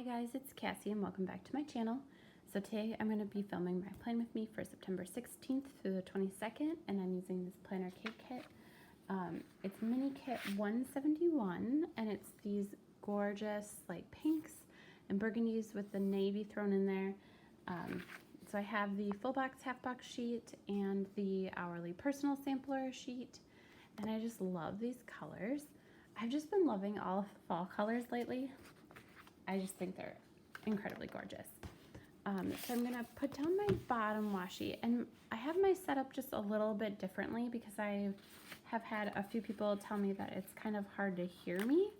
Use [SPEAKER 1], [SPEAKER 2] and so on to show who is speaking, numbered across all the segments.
[SPEAKER 1] Hi guys, it's Cassie and welcome back to my channel. So today I'm going to be filming my Plan With Me for September 16th through the 22nd, and I'm using this planner cake kit. It's mini kit 171, and it's these gorgeous like pinks and burgundies with the navy thrown in there. So I have the full box, half box sheet and the hourly personal sampler sheet, and I just love these colors. I've just been loving all of the fall colors lately. I just think they're incredibly gorgeous. So I'm gonna put down my bottom washi, and I have my setup just a little bit differently because I have had a few people tell me that it's kind of hard to hear me.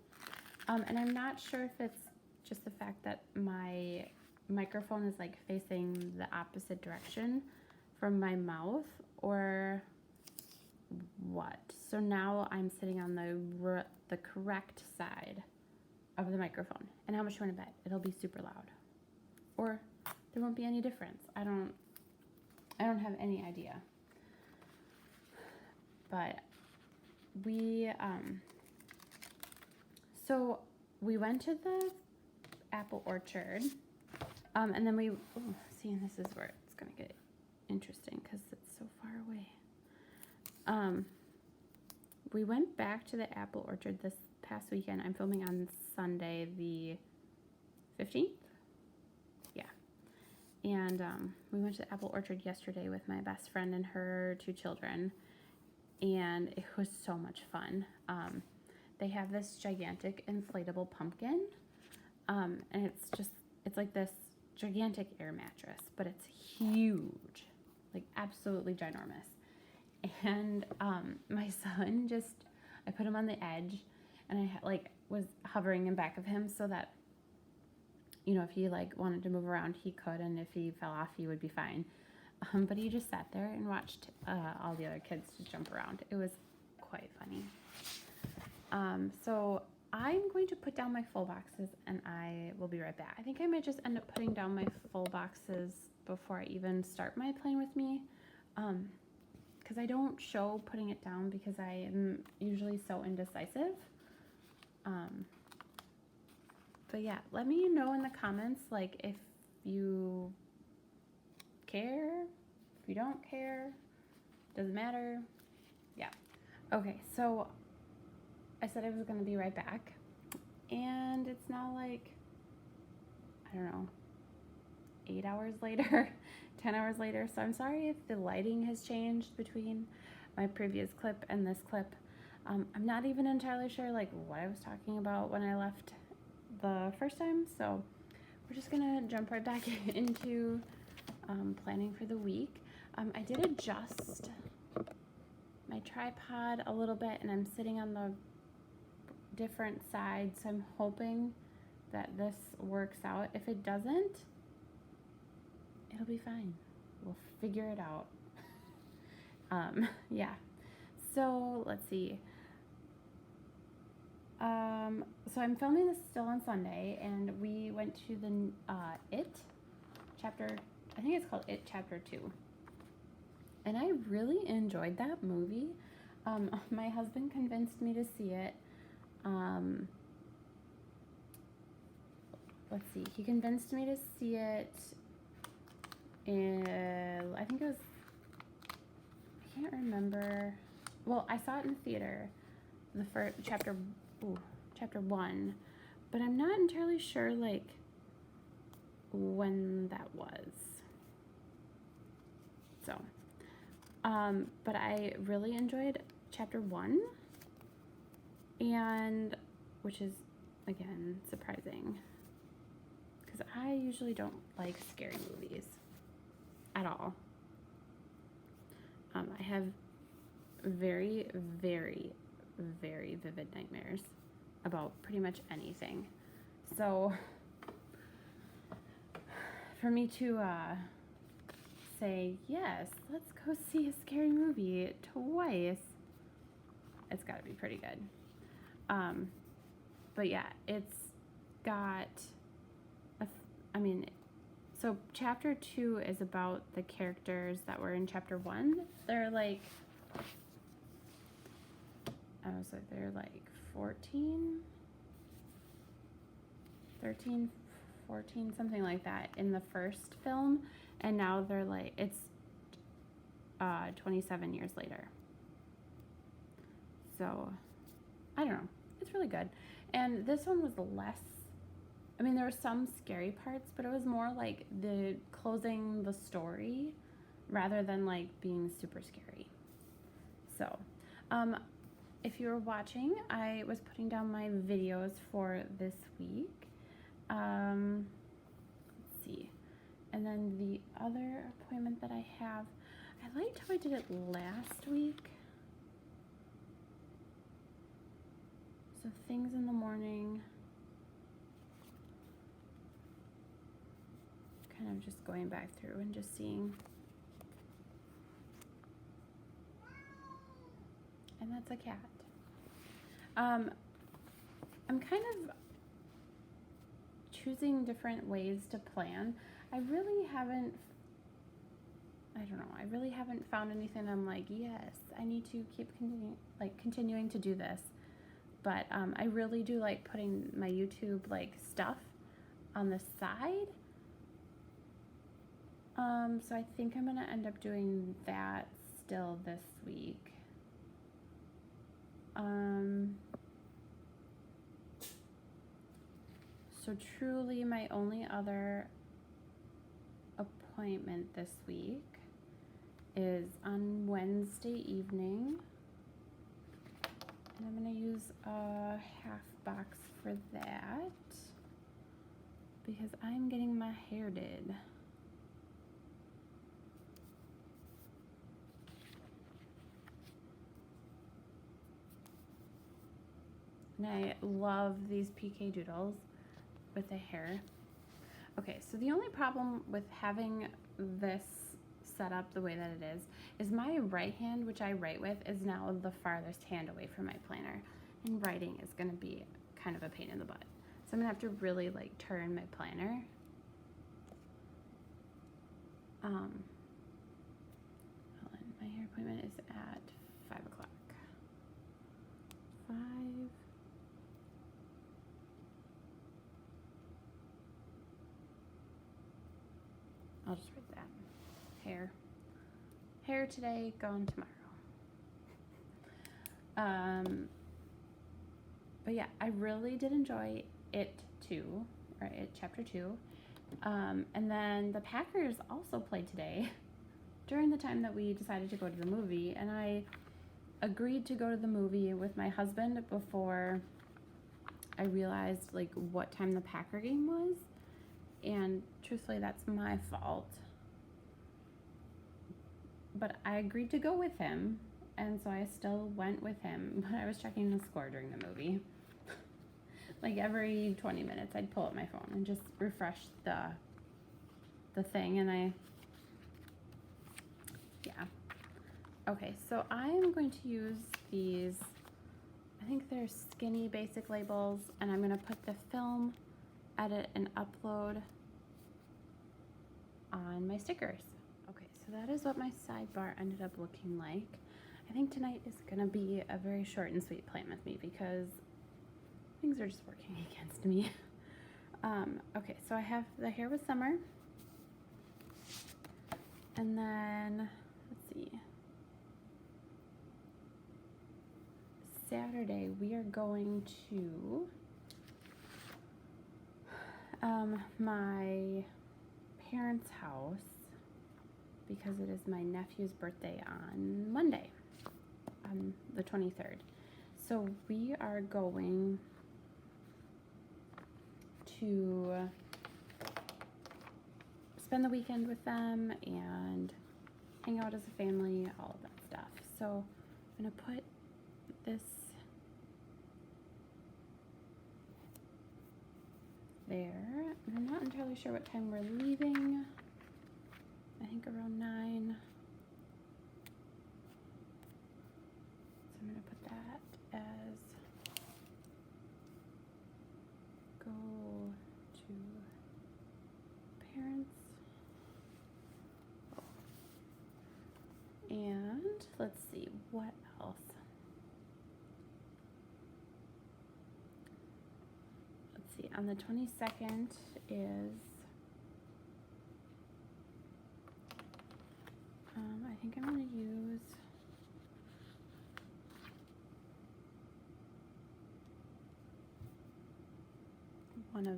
[SPEAKER 1] And I'm not sure if it's just the fact that my microphone is like facing the opposite direction from my mouth or what. So now I'm sitting on the correct side of the microphone, and how much you want to bet it'll be super loud, or there won't be any difference. I don't have any idea. But we so we went to the apple orchard, and then see, and this is where it's gonna get interesting because it's so far away. We went back to the apple orchard this past weekend. I'm filming on Sunday the 15th. Yeah. And we went to the apple orchard yesterday with my best friend and her two children, and it was so much fun. They have this gigantic inflatable pumpkin, and it's like this gigantic air mattress, but it's huge, like absolutely ginormous. And my son I put him on the edge, and I was hovering in back of him so that, you know, if he like wanted to move around, he could, and if he fell off, he would be fine. But he just sat there and watched all the other kids just jump around. It was quite funny. So I'm going to put down my full boxes, and I will be right back. I think I might just end up putting down my full boxes before I even start my Plan With Me. Because I don't show putting it down because I am usually so indecisive. But yeah, let me know in the comments, like, if you care, if you don't care, doesn't matter. Yeah. Okay, so I said I was going to be right back, and it's now like, I don't know, 8 hours later, 10 hours later. So I'm sorry if the lighting has changed between my previous clip and this clip. I'm not even entirely sure like what I was talking about when I left the first time. So we're just gonna jump right back into planning for the week. I did adjust my tripod a little bit, and I'm sitting on the different side. So I'm hoping that this works out. If it doesn't, it'll be fine. We'll figure it out. Yeah. So let's see. So I'm filming this still on Sunday, and we went to the It chapter, I think it's called It Chapter 2. And I really enjoyed that movie. My husband convinced me to see it. Let's see. He convinced me to see it. And I think it was, I can't remember. Well, I saw it in the theater, the first chapter 1, but I'm not entirely sure like when that was. So, but I really enjoyed chapter 1, and which is again surprising because I usually don't like scary movies at all. I have very, very, very vivid nightmares about pretty much anything. So for me to say, yes, let's go see a scary movie twice, it's got to be pretty good. But yeah, it's got so chapter 2 is about the characters that were in chapter 1. They're like, they're like 13, 14, something like that in the first film, and now they're like, it's 27 years later. So I don't know, it's really good. And this one was less, I mean, there were some scary parts, but it was more like the closing the story rather than like being super scary. So if you were watching, I was putting down my videos for this week. Let's see. And then the other appointment that I have, I liked how I did it last week. So things in the morning, kind of just going back through and just seeing. And that's a cat. I'm kind of choosing different ways to plan. I really haven't found anything I'm like, yes, I need to keep continuing to do this. But I really do like putting my YouTube like stuff on the side. So I think I'm gonna end up doing that still this week. So truly my only other appointment this week is on Wednesday evening. And I'm going to use a half box for that because I'm getting my hair did. And I love these PK Doodles with the hair. Okay, so the only problem with having this set up the way that it is my right hand, which I write with, is now the farthest hand away from my planner. And writing is going to be kind of a pain in the butt. So I'm going to have to really like turn my planner. Hold on, my hair appointment is at 5 o'clock. 5. I'll just write that. Hair today, gone tomorrow. But yeah, I really did enjoy it too, or it chapter 2. And then the Packers also played today during the time that we decided to go to the movie, and I agreed to go to the movie with my husband before I realized like what time the Packer game was. And truthfully, that's my fault. But I agreed to go with him, and so I still went with him, but I was checking the score during the movie. Like every 20 minutes, I'd pull up my phone and just refresh the thing, and yeah. Okay, so I'm going to use these, I think they're skinny basic labels, and I'm going to put the film, edit, and upload on my stickers. Okay, so that is what my sidebar ended up looking like. I think tonight is gonna be a very short and sweet plan with me because things are just working against me. Okay, so I have the Hair with Summer, and then let's see, Saturday we are going to my parents' house because it is my nephew's birthday on Monday, on the 23rd. So we are going to spend the weekend with them and hang out as a family, all of that stuff. So I'm gonna put this there. I'm not entirely sure what time we're leaving. I think around 9. So I'm gonna put that as go to parents. And let's see, what else? Let's see, on the 22nd is, I think I'm going to use one of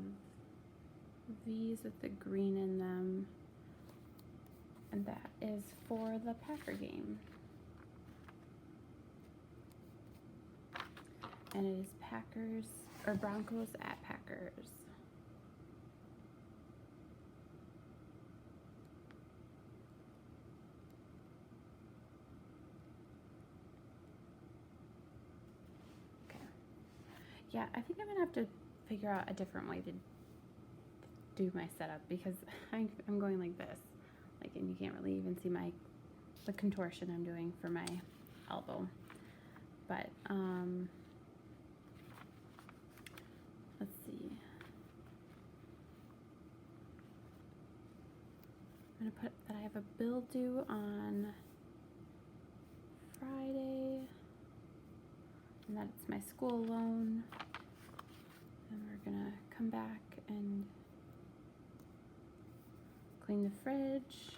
[SPEAKER 1] these with the green in them, and that is for the Packer game. And it is Packers, or Broncos at Packers. Okay. Yeah, I think I'm gonna have to figure out a different way to do my setup, because I'm going like this, like, and you can't really even see the contortion I'm doing for my elbow. But let's see. I'm gonna put that I have a bill due on Friday, and that it's my school loan, and we're gonna come back and clean the fridge,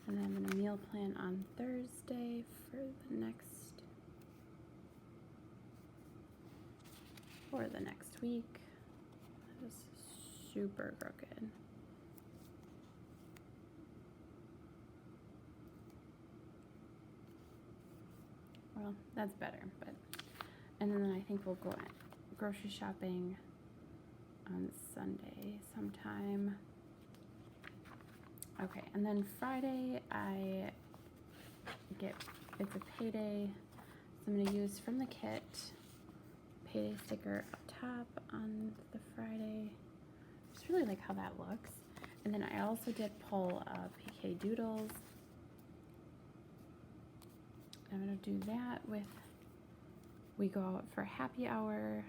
[SPEAKER 1] and then I'm gonna meal plan on Thursday for the next week. That is super crooked. Well, that's better, and then I think we'll go grocery shopping on Sunday sometime. Okay, and then Friday it's a payday, so I'm gonna use from the kit payday sticker up top on the Friday. Just really like how that looks. And then I also did pull PK Doodles. I'm gonna do that with, we go out for happy hour.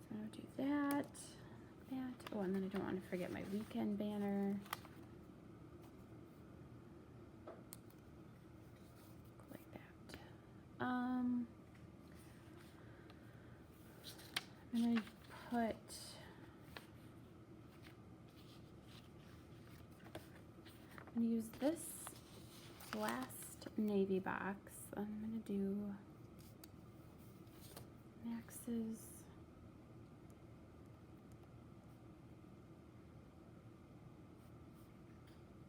[SPEAKER 1] So I'm gonna do that. Oh, and then I don't want to forget my weekend banner. Like that. I'm gonna use this last navy box. I'm gonna do Max's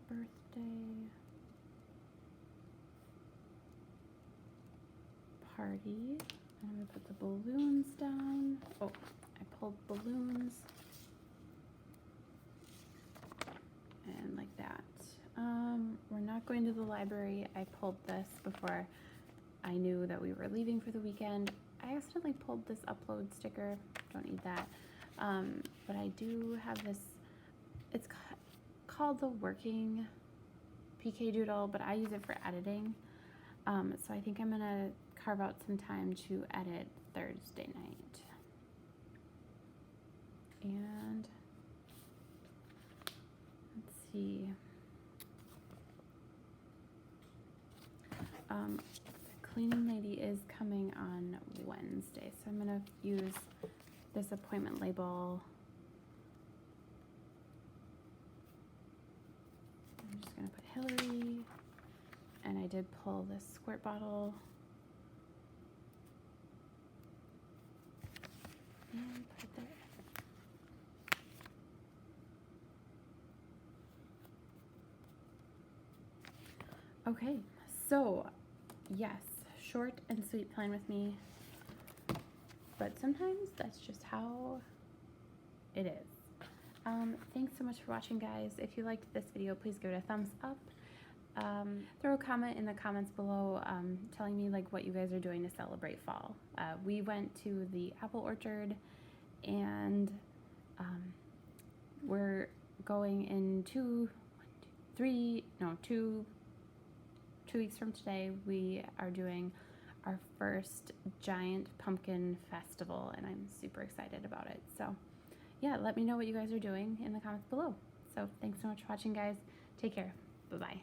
[SPEAKER 1] birthday party. I'm gonna put the balloons down. Oh, I pulled balloons. And like that. We're not going to the library. I pulled this before I knew that we were leaving for the weekend. I accidentally pulled this upload sticker. Don't need that. But I do have this, it's called the working PK Doodle, but I use it for editing. So I think I'm gonna carve out some time to edit Thursday night. And let's see. The cleaning lady is coming on Wednesday, so I'm gonna use this appointment label. I'm just gonna put Hillary, and I did pull this squirt bottle. And put it there. Okay, so yes, short and sweet plan with me, but sometimes that's just how it is. Thanks so much for watching, guys. If you liked this video, please give it a thumbs up. Throw a comment in the comments below telling me like what you guys are doing to celebrate fall. We went to the apple orchard, and we're going in 2 weeks from today. We are doing our first giant pumpkin festival, and I'm super excited about it. So yeah, let me know what you guys are doing in the comments below. So thanks so much for watching, guys. Take care. Bye-bye.